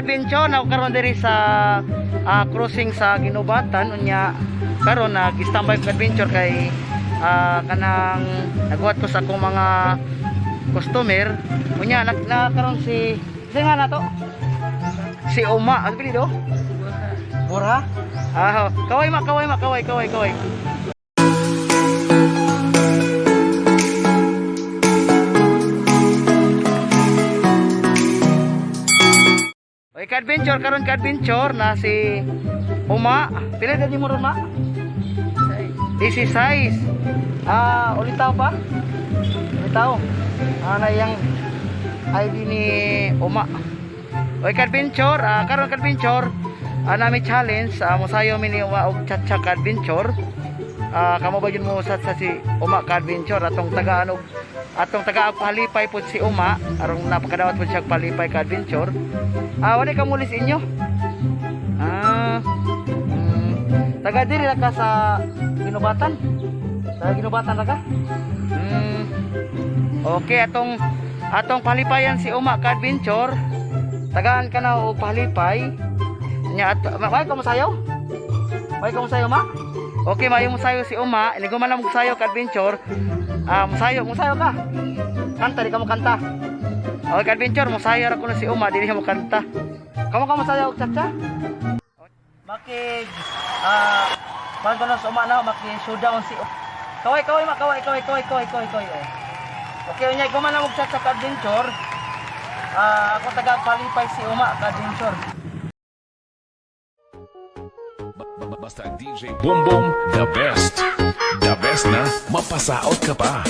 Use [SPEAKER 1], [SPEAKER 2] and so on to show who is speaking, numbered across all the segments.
[SPEAKER 1] ka-adventure na karon diri sa crossing sa Ginubatan unya karon nag-standby ka-adventure kay kanang nagbuhat ko sa akong mga customer unya karon si nga na to si OMA ano pili do Bura kaway oy ka-adventure karon ka-adventure na si OMA pila dadi mo ron ma 16 ulitaw pa ulitaw na yang ID ni OMA oy ka-adventure karon ka-adventure nami challenge mosayo mi ni OMA og chat-chat ka-adventure kamo ba yun mo sa si OMA ka-adventure atong taga palipay po si OMA arong napakadawat po siya palipay ka-adventure wala ka mulis inyo taga diri ra ka sa Ginubatan ra ka okay atong palipayan si OMA ka-adventure tagaan ka na og palipay nya may ka mosayo ma okay mayo mosayo si OMA ini guman lang mosayo ka-adventure mosayo ka kanta di ka mo kanta okay ka-adventure mosayo ra ko na si OMA dili mo kanta kamo mosayo og chacha maki pag sa OMA na maki showdown si kaway ma kaway okay unya guman lang og chacha ka-adventure ako taga palipay si OMA ka-adventure
[SPEAKER 2] basta DJ Boom Boom the best na mapasaot ka pa.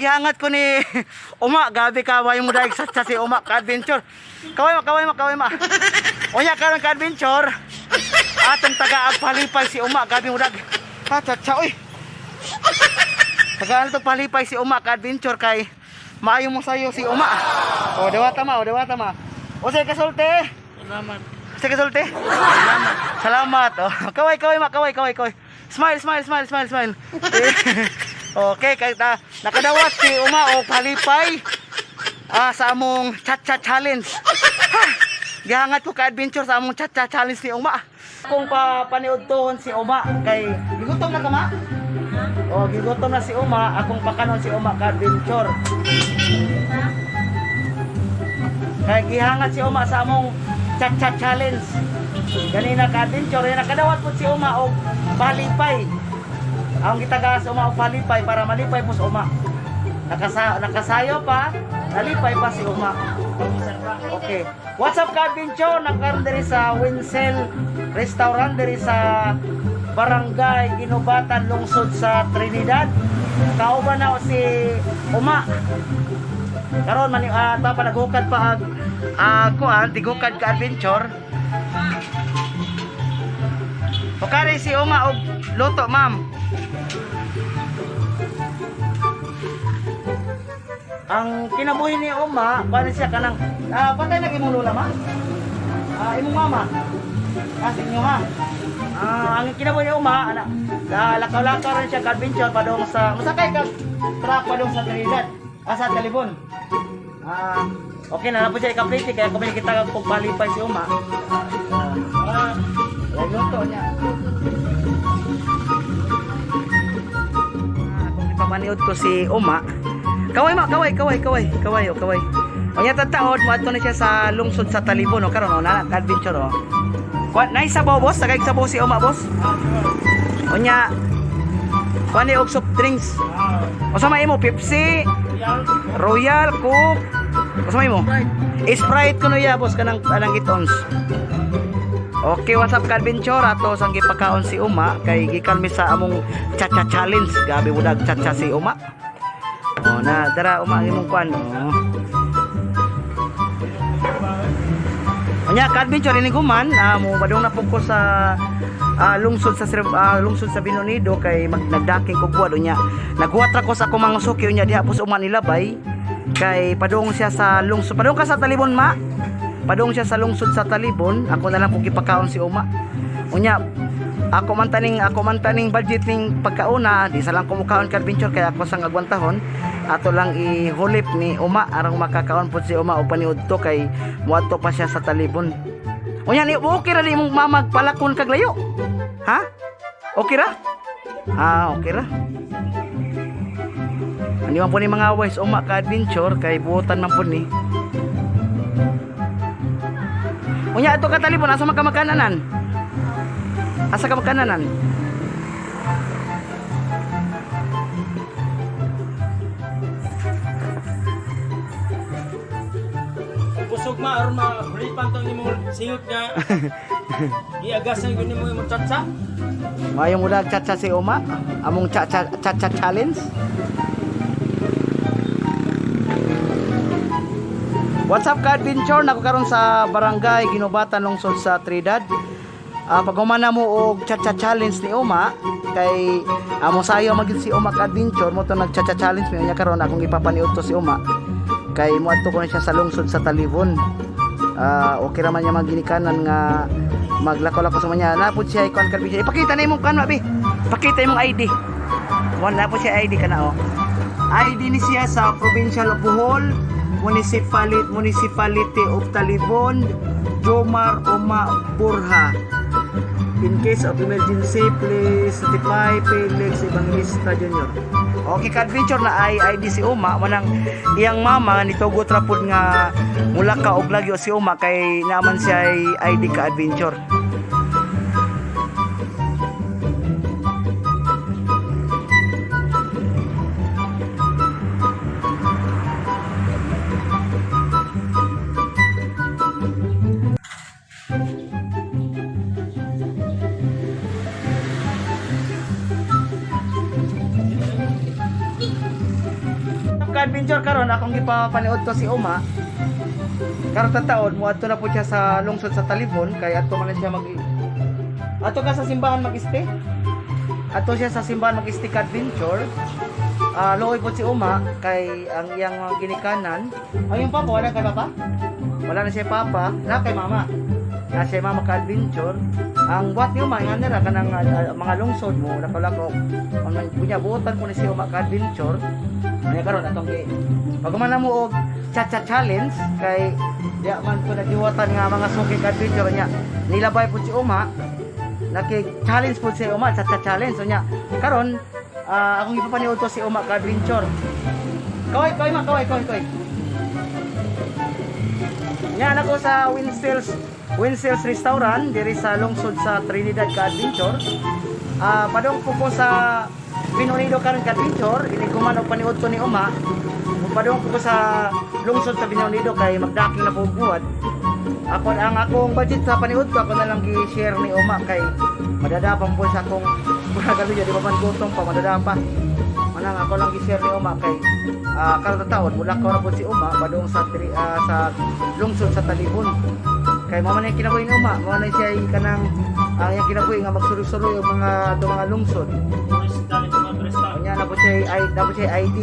[SPEAKER 1] gihangat ko ni Uma, gabi ka wayo mo dahil sa si Uma ka-adventure. Kaway ma. Unya karon ka-adventure. Atong taga agpalipay si Uma, gabi mo dag. Cha oy. Tagaan to palipay si Uma ka-adventure kay maayo mo sayo si Uma. O dawata ma. O say kasulti.
[SPEAKER 3] Salamat.
[SPEAKER 1] Say kasulti. Salamat. Oh, kaway ma. Smile. Okay, kay nakadawat si Uma og palipay sa among cha-cha challenge. Gihangat ko ka-adventure sa among cha-cha challenge ni Uma. Kung paniudtohon si Uma kay gigutom na ka ma? O gigutom na si Uma, akong pakanon si Uma ka-adventure. Kay gihangat si Uma sa among cha-cha challenge. Ganina ka-adventure, nakadawat po si Uma og palipay. Ang gitagas Uma og palipay para malipay po si Uma. Nakasayo pa, nalipay pa si Uma. Okay. What's up ka-adventure? Nakaroon diri sa Winsel Restaurant diri sa Barangay Ginubatan, lungsod sa Trinidad. Kauban na si Uma. Karon man pa naghukad pa kuan tigukad ka-adventure. Okari si Uma og luto, ma'am. Ang kinabuhi ni Uma, paano siya kanang patay na imong lola ma? Imong mama. Sa inyo ha. Ang kinabuhi ni Uma, lakaw-lakaw rin siya ka-adventure padong sa masakay ka truck padong sa Trinidad. Sa Talibon. Okay na po siya ikapliti kaya kung kita kung palipay si Uma. Luto niya. Kung ipamaniod ko si Uma, kaway. Onya tataod mo ato na siya sa lungsod sa Talibon o karon na adventure o. Nay sabaw boss, tagay sabaw si Uma boss. Onya kuan og soft drinks. O sa may mo Pepsi, Royal, Coke. O sa may mo? Sprite kuno ya boss kanang itons. Okay, what's up ka-adventure? Ato sang gipakaon si Uma kay gikan mi sa among cha-cha challenge. Gabi mo dag cha-cha si Uma. Oh, na dara Uma imong kuan. Onya ka-adventure ini guman, mo badong na pugko sa lungsod sa Binonido kay nagdaking kog buwad unya. Naghuwat ra ko sa akong mga suki unya diha po sa Uma nilabay kay padung siya sa lungsod. Padung ka sa Talibon ma. Padung siya sa lungsod sa Talibon, ako na lang kung ipakaon si Uma. Unya, ako man taning budget ning pagkauna, di sa lang kumukaon ka-adventure kaya ako sang agwantahon. Ato lang ihulip ni Uma arang makakaon po si Uma o paniud to kay muadto pa siya sa Talibon. Unya ni okay ra di mong mamagpalakon kag layo. Ha? Okay ra? Okay ra. Ani man po ni mga wise Uma ka-adventure kay buotan man po ni. Unya ato ka Talibon asa makamakanan? Asa ka makananan?
[SPEAKER 3] Busog ma aron ma-ripan tong imong siyot nga. Giagasan gyud nimo imong chatsa.
[SPEAKER 1] Mayong udag chatsa si Uma, among cha-cha challenge. What's up ka-adventure? Nako karon sa Barangay Ginubatan, lungsod sa Trinidad. Pagumana mo og cha-cha challenge ni Uma kay amo sayo magid si Uma ka-adventure mo to nag cha-cha challenge mi unya karon akong ipapaniud to si Uma kay moadto ko na siya sa lungsod sa Talibon. Okay ra man niya maginikanan nga maglakaw-lakaw sa manya. Napud siya ikon ka-adventure. Ipakita na imong kanwa bi. Pakita imong ID. Wala po siya ID kana o. ID ni siya sa Provincial of Bohol, Municipality of Talibon, Jomar Uma Burha. In case of emergency, please notify Felix Evangelista Jr. Okay, ka-adventure na ID si Uma. Manang iyang mama nitugot rapod nga mula ka og lagyo si Uma kay naman siya ID ka-adventure. ka-adventure karon akong gipapaniud to si Uma. Karon taon mo adto na po siya sa lungsod sa Talibon kay adto man siya ato ka sa simbahan mag-stay. Ato siya sa simbahan mag-stay ka-adventure. Luoy po si Uma kay ang iyang mga ginikanan. Ayun pa po, wala kay papa? Wala na siya papa, na kay mama. Na siya mama ka-adventure. Ang buhat ni Uma, nga nila kanang mga lungsod mo, nakalako. Ang punya buotan po ni si Uma ka-adventure. Ano karon atong pagman mo og cha-cha challenge kay diya man ko nagiwatan nga mga suki ka-adventure niya. Nilabay po si Uma. Naki-challenge po si Uma, cha-cha challenge. So niya, karon akong ipapaniud to si Uma ka-adventure. Kaway. Yan ako sa Winsel's Restaurant diri sa lungsod sa Trinidad ka-adventure. Padong po sa Binunido karon ka-adventure, ini kuman og paniud to ni Uma. Padong po sa lungsod sa Binunido kay magdaking na po buhat. Ang akong budget sa paniud ko ako na lang gi-share ni Uma kay madadapang po sa akong gabi di ba man gutong pa madadapa. Manang ako lang gi-share ni Uma kay karon taon mula ko ra po si Uma padung sa lungsod sa Talibon. Kay mama na kinabuhi ni Uma, mao na siya kanang yang kinabuhi nga magsuloy-suloy ang mga lungsod. Kanya na po siya ID.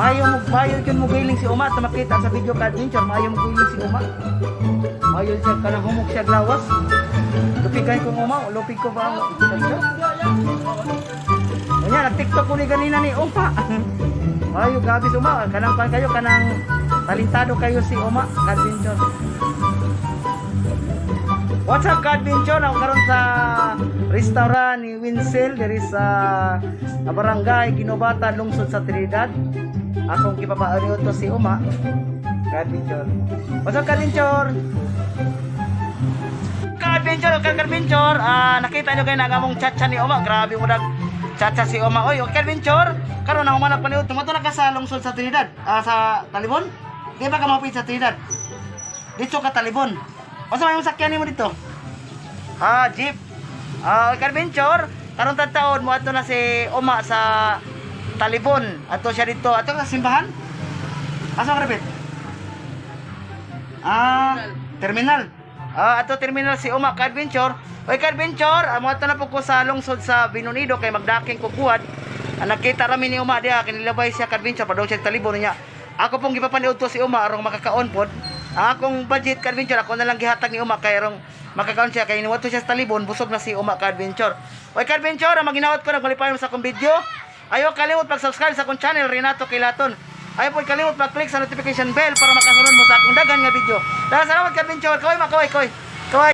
[SPEAKER 1] Mayo yun mo giling si Uma ta makita sa video ka-adventure, mayo mo giling si Uma. Mayo siya kanang humok siya glawas. Lupigay ko Uma, lupig ko ba ang kanya nag-TikTok ko ni ganina ni Uma. Mayo gabi si Uma, kanang kayo kanang talentado kayo si Uma ka-adventure. What's up ka-adventure? Ako karon sa restaurant ni Winsel diri sa barangay Ginobata, lungsod sa Trinidad. Akong gipapaaniud to si Uma ka-adventure. What's up ka-adventure? Ka-adventure, nakita nyo kayo nagamong chacha ni Uma. Grabe mo chacha si Uma. Oy, ka-adventure, karon na humanap paniud. Tumato na ka sa lungsod sa Trinidad, sa Talibon. Di ba ka mapit sa Trinidad? Dito ka Talibon. Basta may sakyan mo dito. Jeep. Ka-adventure, karon taon mo ato na si Uma sa Talibon. Ato siya dito. Ato sa simbahan? Asa ka repit? Terminal. Ato terminal si Uma ka-adventure. Oy ka-adventure, mo ato na po ko sa lungsod sa Binunido kay magdaking kukuhat. Nakita rami ni Uma diha kinilabay siya ka-adventure padung siya Talibon niya. Ako pong gipapaniud to si Uma arong makakaon pod. Ang akong budget ka-adventure ako na lang gihatag ni Uma kay arong makakaon siya kay niwadto siya sa Talibon busog na si Uma ka-adventure. Oy ka-adventure, maginawat ko nagmalipayon sa akong video. Ayaw kalimot pag-subscribe sa akong channel Renato Kilaton. Ayaw po kalimot mag-click sa notification bell para makasunod mo sa akong dagan nga video. Dahil salamat ka-adventure. Kaway. Kaway.